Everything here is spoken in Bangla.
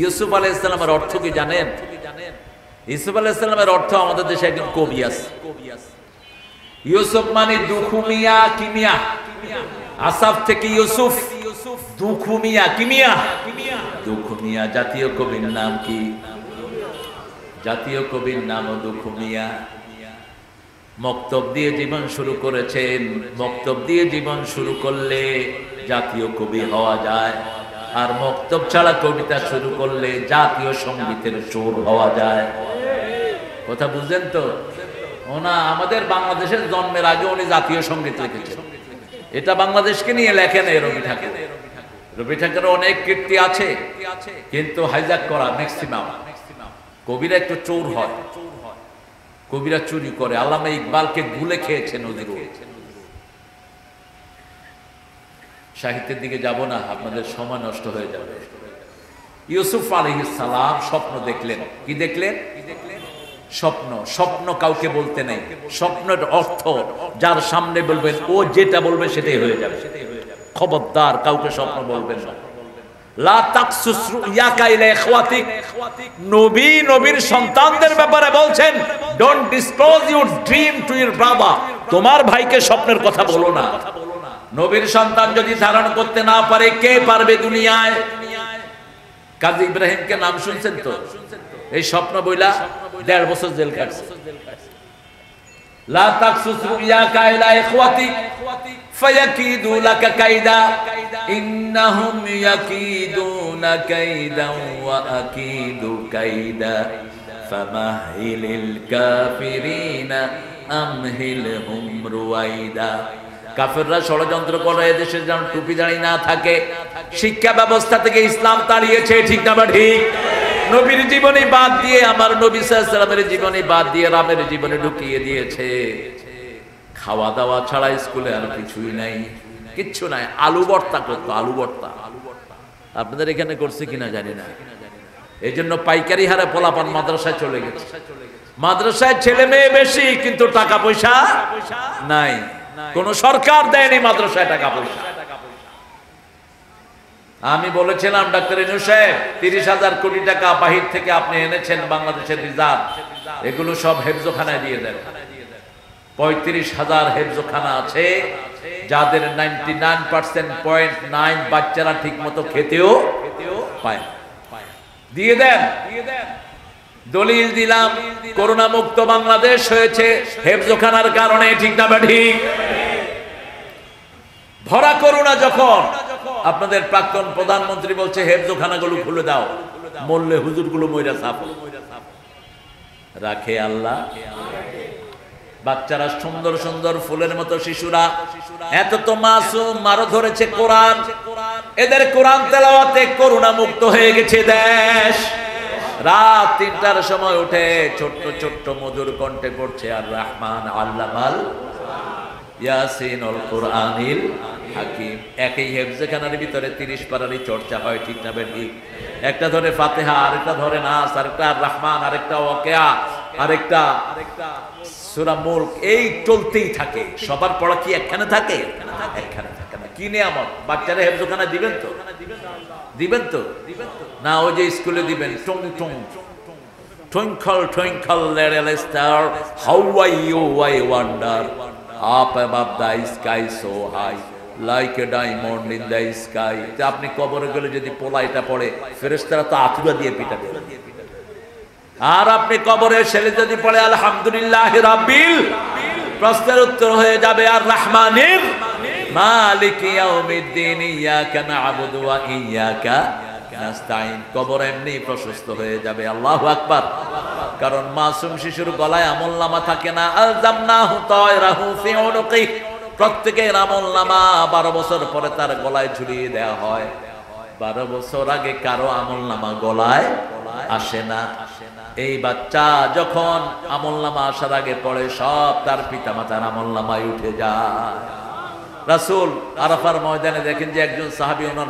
ইউসুফ আলাইহিস সালামের অর্থ কি জানেন? ইউসুফ আলাইহিস সালামের অর্থ আমাদের দেশে একজন কবি আছে, ইউসুফ মানে দুখুমিয়া কিমিয়া, আসাফ থেকে ইউসুফ, দুখুমিয়া কিমিয়া, দুখুমিয়া জাতীয় কবির নাম কি? জাতীয় কবির নাম দুখুমিয়া। মক্তব দিয়ে জীবন শুরু করেছেন। মক্তব দিয়ে জীবন শুরু করলে জাতীয় কবি হওয়া যায়, আর মক্তব ছাড়া কবিতা শুরু করলে জাতীয় সঙ্গীতের সুর হওয়া যায়। কথা বুঝলেন তো? ওনা আমাদের বাংলাদেশের জন্মের আগে উনি জাতীয় সঙ্গীত লিখেছেন। এটা বাংলাদেশকে নিয়ে লেখেন রবি ঠাকুর। রবি ঠাকুরের অনেক কীর্তি আছে, কিন্তু হাইজ্যাক করা ম্যাক্সিমাম। কবিরা একটু চোর হয়, কবিরা চুরি করে। আল্লামা ইকবালকে গুলে খেয়েছে নজরুল। সাহিত্যের দিকে যাব না, আপনাদের সময় নষ্ট হয়ে যাবে। ইউসুফ আলাইহিস সালাম স্বপ্ন দেখলেন। কি দেখলেন? স্বপ্ন। স্বপ্ন কাউকে বলতে নেই। স্বপ্নের অর্থ যার সামনে বলবেন ও যেটা বলবে সেটাই হয়ে যাবে। খবরদার কাউকে স্বপ্ন বলবেন না। লা তাকসুস রুয়াকা ইলা ইখওয়াতিক। নবী নবীর সন্তানদের ব্যাপারে বলছেন, don't disclose your dream to your brother. তোমার ভাইকে স্বপ্নের কথা বলো না। নবীর সন্তান যদি ধারণ করতে না পারে, কে পারবে দুনিয়ায়? কাজী ইব্রাহিমকে নাম শুনছেন তো? এই স্বপ্ন বইলা 1.5 বছর জেল কাটছে। লা তাকসুস রুয়াকা ইলা ইখওয়াতিক ফায়াকিদু লাকা কাইদা ইন্নাহুম ইয়াকিদুনা কাইদান ওয়া আকিদু কাইদা ফামাহিলিল কাফিরিনা আমহিলহুম রুয়াইদা। কাফেররা ষড়যন্ত্র করে দেশের যেন টুপি দাঁড়ি না থাকে। শিক্ষা ব্যবস্থা থেকে ইসলাম তাড়িয়েছে, ঠিক না বা ঠিক? নবীর জীবনী বাদ দিয়ে, আমার নবী সাল্লাল্লাহু আলাইহি ওয়াসাল্লামের জীবনী বাদ দিয়ে রামের জীবনে ঢুকিয়ে দিয়েছে। খাওয়া দাওয়া ছাড়া স্কুলে আর কিছুই নাই, কিচ্ছু নাই। আলু ভর্তা করতো, আলু ভর্তা। আপনাদের এখানে করছে কিনা জানি না। এই জন্য পাইকারি হারে পোলাপান মাদ্রাসায় চলে গেছে। মাদ্রাসায় ছেলে মেয়ে বেশি, কিন্তু টাকা পয়সা নাই। কোন সরকার দেয়নি মাদ্রাসায় টাকা পয়সা। আমি বলেছিলাম ডাক্তার ইউনূস সাহেব, 30,000 কোটি টাকা বাহির থেকে আপনি এনেছেন বাংলাদেশের রিজার্ভ, এগুলো সব হেফজোখানায় দিয়ে দেন। 35,000 হেফজোখানা আছে, যাদের 99.9 বাচ্চারা ঠিক মতো খেতেও পায়। দিয়ে দেন। দলিল দিলাম, করোনা মুক্ত বাংলাদেশ হয়েছে হেফজোখানার কারণে, ঠিক না ঠিক? ভরা করোনা যখন, আপনাদের প্রাক্তন প্রধানমন্ত্রী বলছে হেফজোখানাগুলো খুলে দাও, মরলে হুজুরগুলো মইরা ছাপো। রাখে আল্লাহ। বাচ্চারা সুন্দর সুন্দর ফুলের মতো শিশুরা, এত তো মাসুম, আরো ধরেছে কোরআন। এদের কোরআন তেলাওয়াতে করোনা মুক্ত হয়ে গেছে দেশ। রাত 3টার সময় উঠে ছোট্ট ছোট্ট মধুর কণ্ঠে পড়ছে আর রহমান আল্লামাল ইয়াসিনুল কুরআনিল হাকিম। একই হেফজখানার ভিতরে 30 পারারই চর্চা হয়, ঠিক না বেঠিক? একটা ধরে ফাতিহা, আরেকটা ধরে নাস, আরেকটা রহমান, আরেকটা ওয়াকিয়া, আরেকটা সূরা মুলক। এই চলতেই থাকে। সবার পড়া কি একখানে থাকে? একখানে থাকে না। কি নিয়ামত! বাচ্চারা হেফজখানা দিবেন তো? দিবেন তো না? ওই যে স্কুলে দিবেন, টং টং twinkle twinkle little star, how are you, I wonder, up above the sky so high, like a diamond in the sky. আপনি কবরে গেলে যদি পোলাইটা পড়ে, ফেরেশতারা তো আতুরা দিয়ে পিটাবে। আর আপনি কবরে ছেলে যদি পড়ে আলহামদুলিল্লাহি রাব্বিল, প্রশ্নের উত্তর হয়ে যাবে আর রহমানির মালিক ইয়াউমিদ্দিন, ইয়াকা না'বুদু ওয়া ইয়াকা নাস্তাইন। কবর এমনি প্রশস্ত হয়ে যাবে। আল্লাহু আকবার। কারণ মাসুম শিশুর গলায় আমলনামা থাকে না। আলজামনাহু তায়রাহু ফি উনুকি। প্রত্যেকের আমলনামা 12 বছর পরে তার গলায় ঝুলিয়ে দেওয়া হয়। 12 বছর আগে কারো আমলনামা গলায় আসে না। এই বাচ্চা যখন আমলনামা আসার আগে পড়ে, সব তার পিতামাতার আমলনামায় উঠে যায়। রাসূল আরাফার ময়দানে দেখেন যে একজন সাহাবী ওনার